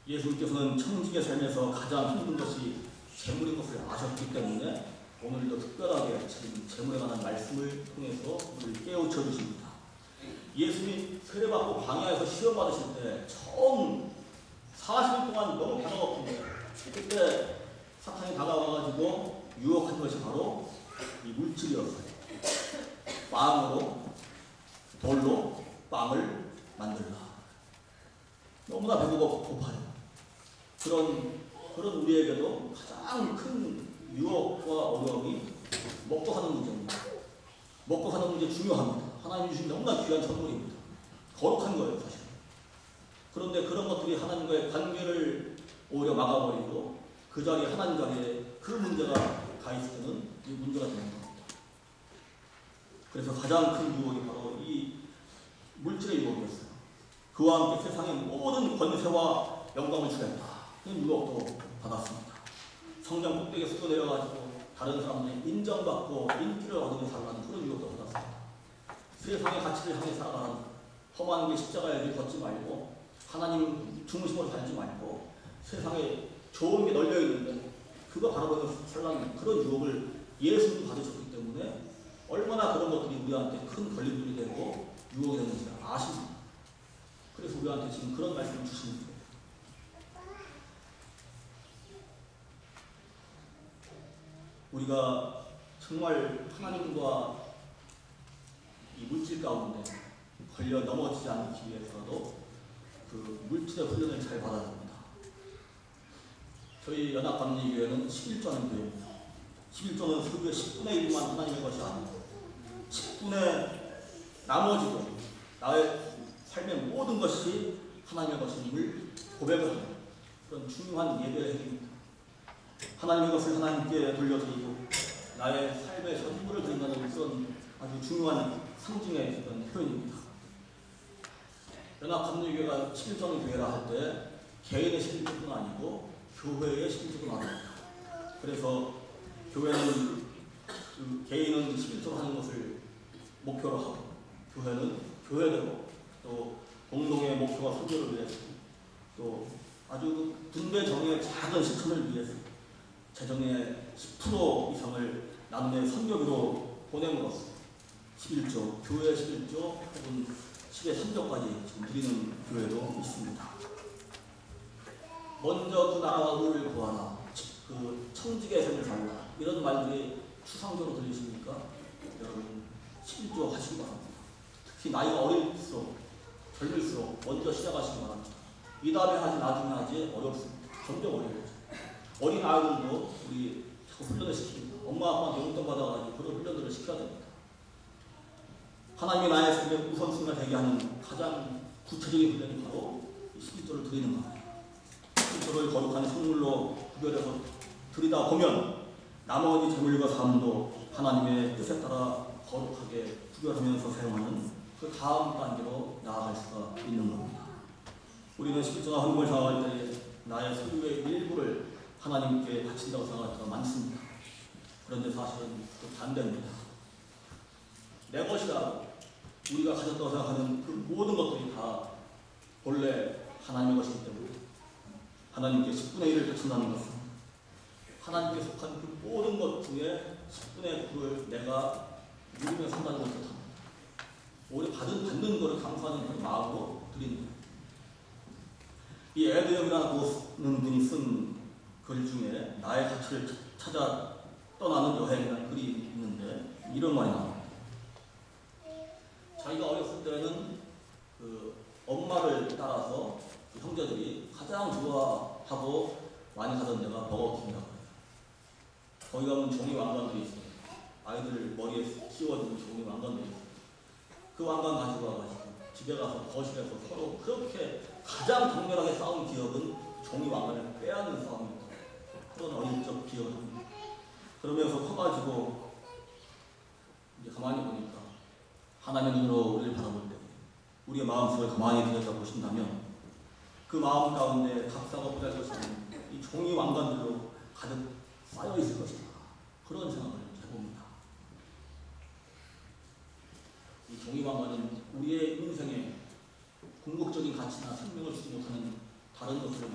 예수님께서는 청직의 삶에서 가장 힘든 것이 재물인 것을 아셨기 때문에 오늘도 특별하게 지금 재물에 관한 말씀을 통해서 우리를 깨우쳐 주십니다. 예수님이 세례받고 광야에서 시험 받으실 때 처음 40일 동안 너무 배가 고픈데 그때 사탄이 다가와가지고 유혹한 것이 바로 이 물질이었어요. 빵으로 돌로 빵을 만들라. 너무나 배고파 고파요. 그런 우리에게도 가장 큰 유혹과 어려움이 먹고 사는 문제입니다. 먹고 사는 문제 중요합니다. 하나님 주신 너무나 귀한 선물입니다. 거룩한 거예요, 사실. 그런데 그런 것들이 하나님과의 관계를 오히려 막아버리고 그 자리에 하나님 자리에 그 문제가 가 있을 때는 이 문제가 되는 겁니다. 그래서 가장 큰 유혹이 바로 이 물질의 유혹이었어요. 그와 함께 세상의 모든 권세와 영광을 주겠다. 그런 유혹도 받았습니다. 성장 꼭대기에 쏟아 내려가지고 다른 사람들이 인정받고 인기를 얻으며 살라는 그런 유혹도 받았습니다. 세상의 가치를 향해 살아가는 험한 게 십자가의 길 걷지 말고 하나님 중심으로 살지 말고 세상에 좋은 게 널려 있는데 그거 바라보며 살라는 그런 유혹을 예수님이 받으셨기 때문에 얼마나 그런 것들이 우리한테 큰 걸림돌이 되고 유혹이 되는지 아십니다. 그래서 우리한테 지금 그런 말씀을 주시는 거예요. 우리가 정말 하나님과 이 물질 가운데 걸려 넘어지지 않기 위해서도 그 물질의 훈련을 잘 받아야 합니다. 저희 연합감리교회는 11조는 교회입니다. 11조는 설교의 10분의 1만 하나님의 것이 아니고 10분의 나머지도 나의 삶의 모든 것이 하나님의 것임을 고백을 하는 그런 중요한 예배의 행위입니다. 하나님의 것을 하나님께 돌려드리고 나의 삶의 전부를 드린다는 그런 아주 중요한 상징의 그런 표현입니다. 연합감리교회가 11조는 교회라 할 때 개인의 11조는 아니고 교회의 11조는 아닙니다. 그래서 교회는 개인은 11조 하는 것을 목표로 하고 교회는 교회대로 또 공동의 목표와 선교를 위해서 또 아주 분배 정의의 작은 실천을 위해서 재정의 10% 이상을 나눔의 선교비로 보냄으로써 11조, 교회 11조 혹은 10의 3조까지 지금 드리는 교회도 있습니다. 먼저 그 나라와 의를 구하라. 그 청지기의 삶을 살라. 이런 말들이 추상적으로 들리십니까? 여러분 11조 하시기 바랍니다. 특히 나이가 어릴수록 젊을수록 먼저 시작하시기 바랍니다. 이 다음에 하지 나중에 하지 어렵습니다. 점점 어려워요. 어린 아이들도 우리 자꾸 훈련을 시킵니다. 엄마 아빠한테 용돈 받아가지고 그런 훈련들을 시켜야 됩니다. 하나님이 나의 삶의 우선순위가 되게 하는 가장 구체적인 훈련이 바로 11조를 드리는 겁니다. 11조를 거룩한 선물로 구별해서 드리다 보면 나머지 재물과 삶도 하나님의 뜻에 따라 거룩하게 구별하면서 사용하는 그 다음 단계로 나아갈 수가 있는 겁니다. 우리는 11조나 헌금을 사용할 때 나의 소유의 일부를 하나님께 바친다고 생각할 때가 많습니다. 그런데 사실은 그 반대입니다. 내 것이라고 우리가 가졌다고 생각하는 그 모든 것들이 다 본래 하나님의 것이기 때문에 하나님께 10분의 1을 바친다는 것은 하나님께 속한 그 모든 것 중에 10분의 9를 내가 누리며 산다는 것을 뜻합니다. 오히려 받는 것을 감사하는 그런 마음으로 드리는 거예요. 이 에드형이라는 분이 쓴 글 중에 나의 가치를 찾아 떠나는 여행이라는 글이 있는데 이런 말이 나옵니다. 자기가 어렸을 때는 그 엄마를 따라서 그 형제들이 가장 좋아하고 많이 가던 데가 버거킹이라고 해요. 거기 가면 종이 왕관들이 있어요. 아이들 머리에 씌워주는 종이 왕관들이 있어요. 그 왕관 가지고 와가지고 집에 가서 거실에서 서로 그렇게 가장 격렬하게 싸운 기억은 종이 왕관을 빼앗는 싸움이었다. 그런 어린 적 기억을 합니다. 그러면서 커가지고 이제 가만히 보니까 하나님의 눈으로 우리를 바라볼 때 우리의 마음속을 가만히 들여다보신다면 그 마음 가운데 값싸고 보잘 것이 아닌 이 종이 왕관들로 가득 쌓여 있을 것이다. 그런 생각을 해봅니다. 이 종이 왕관은 우리의 인생에 궁극적인 가치나 생명을 주지 못하는 다른 것들을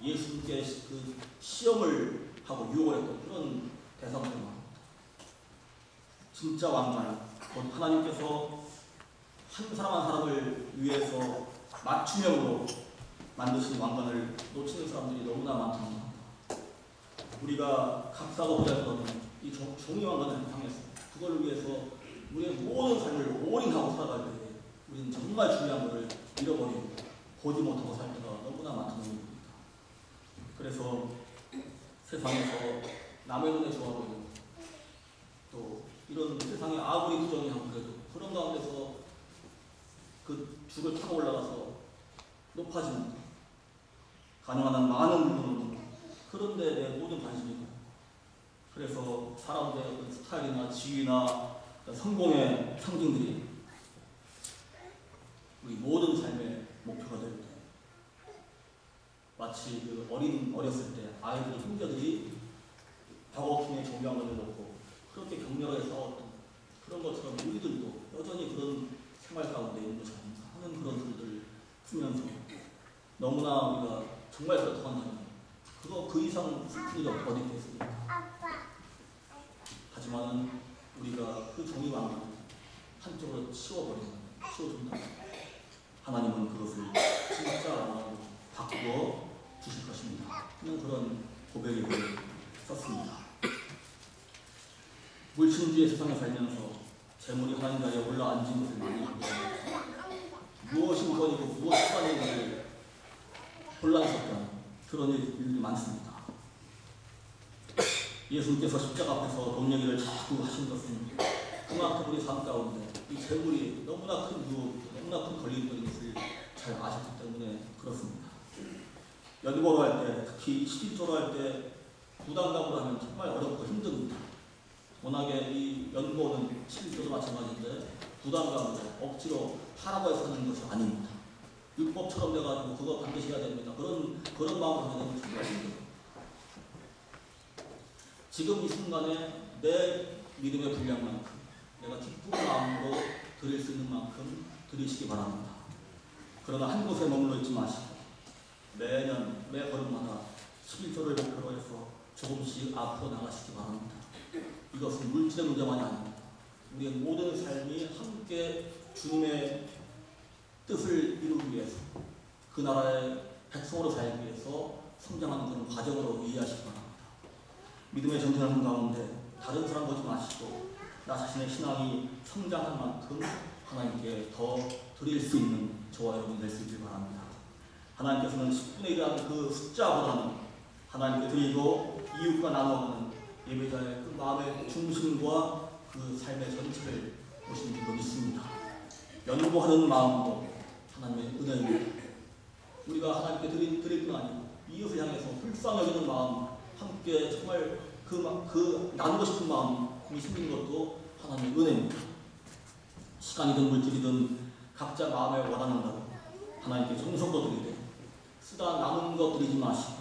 예수님께 그 시험을 하고 유혹을 했던 그런 대상들을 말합니다. 진짜 왕말, 곧 하나님께서 한 사람 한 사람을 위해서 맞춤형으로 만드신 왕관을 놓치는 사람들이 너무나 많다는 겁니다. 우리가 값싸고 보잘것없는 이 종이 왕관을 향해서 그걸 위해서 우리의 모든 삶을 올인하고 살아갈 때 우리는 정말 중요한 것을 잃어버리고 보지 못하고 살 때가 너무나 많다는 겁니다. 그래서 세상에서 남의 눈에 좋아 보이는 또 이런 세상에 아무리 부정이하고 그래도 그런 가운데서 그 줄을 타고 올라가서 높아지는 것, 가능한 한 많은 물건을 얻는 것, 그런데 내 모든 관심이 가요. 그래서 사람들의 어떤 스타일이나 지위나 성공의 상징들이 우리 모든 삶의 목표가 될 때, 마치 그 어렸을 때 아이들 형제들이 버거킹의 종량을 놓고 그렇게 격렬하게 싸웠던 그런 것처럼 우리들도 여전히 그런 생활 가운데 있는 것이 아닌가 하는 그런 글들을 쓰면서 너무나 우리가 정말 그렇다고 한다면 그 이상 슬픈 일이 어디 있겠습니까? 하지만은 우리가 그 종이 왕관을 한쪽으로 치워준다. 하나님은 그것을 진짜 왕관으로 바꾸어 주실 것입니다. 하는 그런 고백의 글을 썼습니다. 물신주의 세상에 살면서 재물이 하나님 자리에 올라앉은 것을 많이 보고 무엇이 우선이고 무엇이 수반인지를 혼란스럽다는 그런 일들이 많습니다. 예수님께서 십자가 앞에서 돈 얘기를 자꾸 하신 것은 그만큼 우리 삶 가운데 이 재물이 너무나 큰 유혹, 너무나 큰 걸림돌인 것을 잘 아셨기 때문에 그렇습니다. 연보로 할 때, 특히 11조로 할 때 부담감으로 하면 정말 어렵고 힘듭니다. 워낙에 이 연보는 11조도 마찬가지인데 부담감으로 억지로 하라고 해서 하는 것이 아닙니다. 율법처럼 돼가지고 그거 반드시 해야 됩니다. 그런 마음으로 하는 건 정말 힘들어요. 지금 이 순간에 내 믿음의 분량만큼 내가 기쁜 마음으로 드릴 수 있는 만큼 드리시기 바랍니다. 그러나 한 곳에 머물러 있지 마시고 매년 매 걸음마다 11조를 목표로 해서 조금씩 앞으로 나가시기 바랍니다. 이것은 물질의 문제만이 아닙니다. 우리의 모든 삶이 함께 주님의 뜻을 이루기 위해서 그 나라의 백성으로 살기 위해서 성장하는 그런 과정으로 이해하시기 바랍니다. 믿음의 전쟁을 한 가운데 다른 사람 보지 마시고 나 자신의 신앙이 성장한 만큼 하나님께 더 드릴 수 있는 저와 여러분이 될 수 있길 바랍니다. 하나님께서는 10분의 1이라는 그 숫자보다는 하나님께 드리고 이웃과 나눠가는 예배자의 그 마음의 중심과 그 삶의 전체를 보시는 줄로 믿습니다. 연보하는 마음도 하나님의 은혜입니다. 우리가 하나님께 드릴 뿐 아니고 이웃을 향해서 불쌍히 여기는 마음, 함께 정말 그 나누고 싶은 마음이 생기는 것도 하나님의 은혜입니다. 시간이든 물질이든 각자 마음에 와닿는 대로 하나님께 정성도 드리되 쓰다 남은 것 드리지 마시고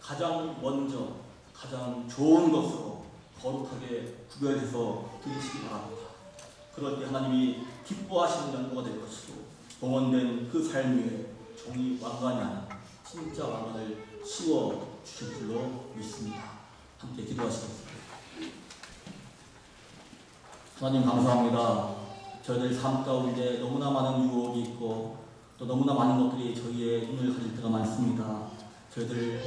가장 먼저 가장 좋은 것으로 거룩하게 구별해서 드리시기 바랍니다. 그럴 때 하나님이 기뻐하시는 연보가 될 것이고 봉헌된 그 삶 위에 종이 왕관이 아닌 진짜 왕관을 씌워 주실 줄로 믿습니다. 함께 기도하시겠습니다. 하나님 감사합니다. 저희들 삶 가운데 너무나 많은 유혹이 있고 또 너무나 많은 것들이 저희의 눈을 가릴 때가 많습니다. 저희들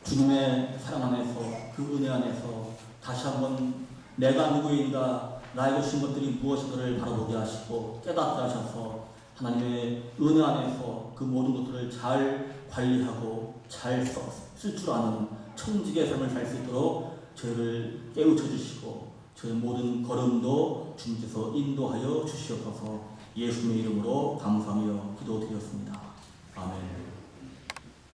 주님의 사랑 안에서 그 은혜 안에서 다시 한번 내가 누구인가 나에게 주신 것들이 무엇인가를 바라보게 하시고 깨닫게 하셔서 하나님의 은혜 안에서 그 모든 것들을 잘 관리하고 잘 쓸 줄 아는 청지기의 삶을 살 수 있도록 저희를 깨우쳐 주시고 저희 모든 걸음도 주님께서 인도하여 주시옵소서. 예수님의 이름으로 감사하며 기도드렸습니다. 아멘.